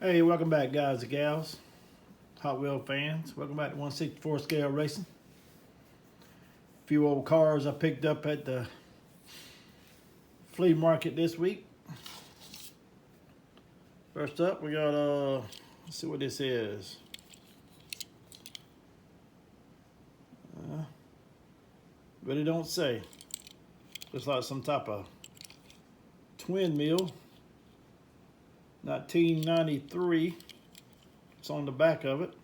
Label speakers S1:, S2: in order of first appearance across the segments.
S1: Hey, welcome back, guys and gals, Hot Wheel fans. Welcome back to 164 Scale Racing. A few old cars I picked up at the flea market this week. First up, we got, let's see what this is. Really don't say. Looks like some type of twin mill. 1993. It's on the back of it.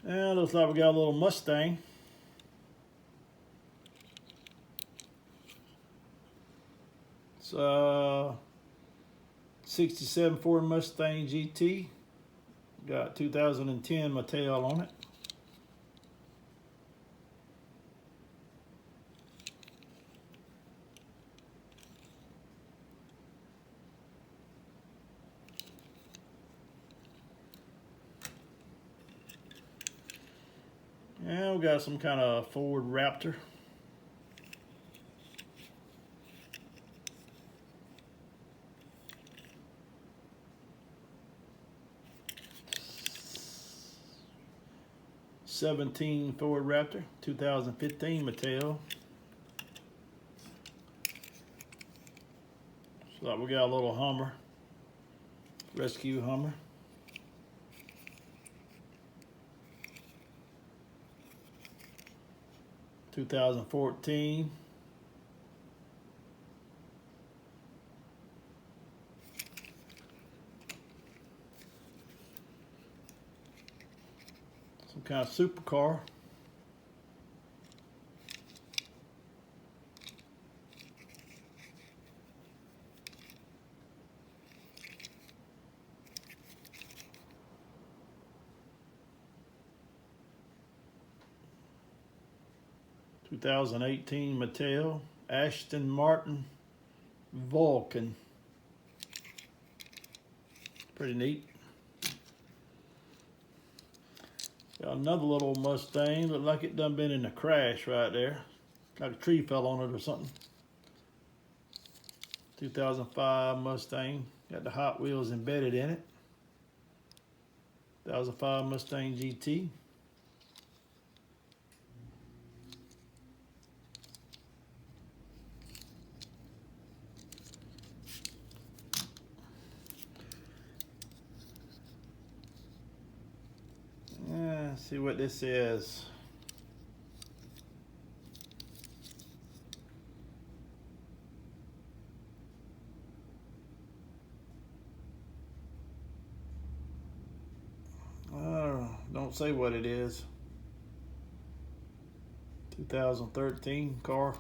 S1: And looks like we got a little Mustang. It's 67 Ford Mustang GT. Got 2010 Mattel on it. And we got some kind of Ford Raptor. '17 Ford Raptor, 2015 Mattel. So we got a little Hummer, rescue Hummer. '14. Some kind of supercar. '18 Mattel Aston Martin Vulcan. Pretty neat. Got another little Mustang. Looked like it done been in a crash right there. Like a tree fell on it or something. 2005 Mustang. Got the Hot Wheels embedded in it. 2005 Mustang GT. Let's see what this is. Don't say what it is. 2013 car.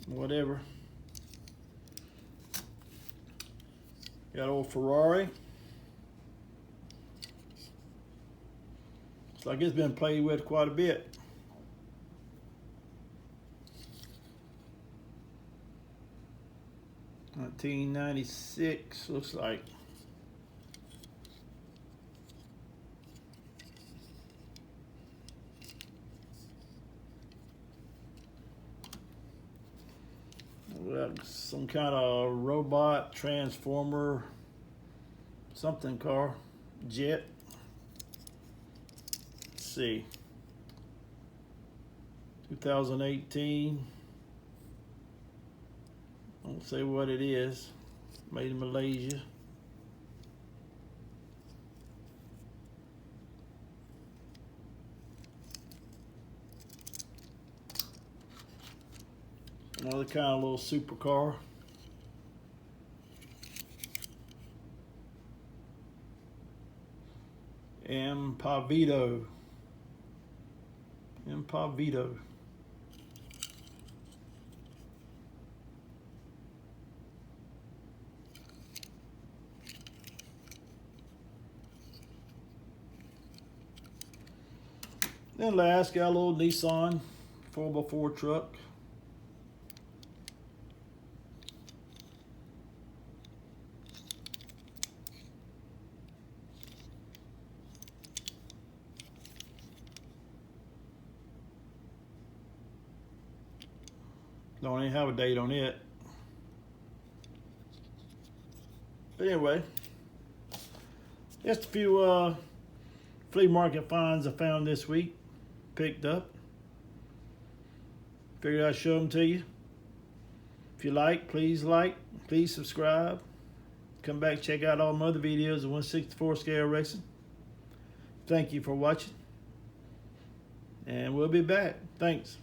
S1: Whatever. Got old Ferrari. Looks like it's been played with quite a bit. '96 looks like. Some kind of robot transformer something car, jet. Let's see, 2018. Don't say what it is. Made in Malaysia. Another kind of little supercar. Impavito. Then last, got a little Nissan 4x4 truck. Don't even have a date on it. But anyway, just a few flea market finds I found this week, picked up. Figured I'd show them to you. If you like, please subscribe. Come back, check out all my other videos of 1/64 scale racing. Thank you for watching, and we'll be back. Thanks.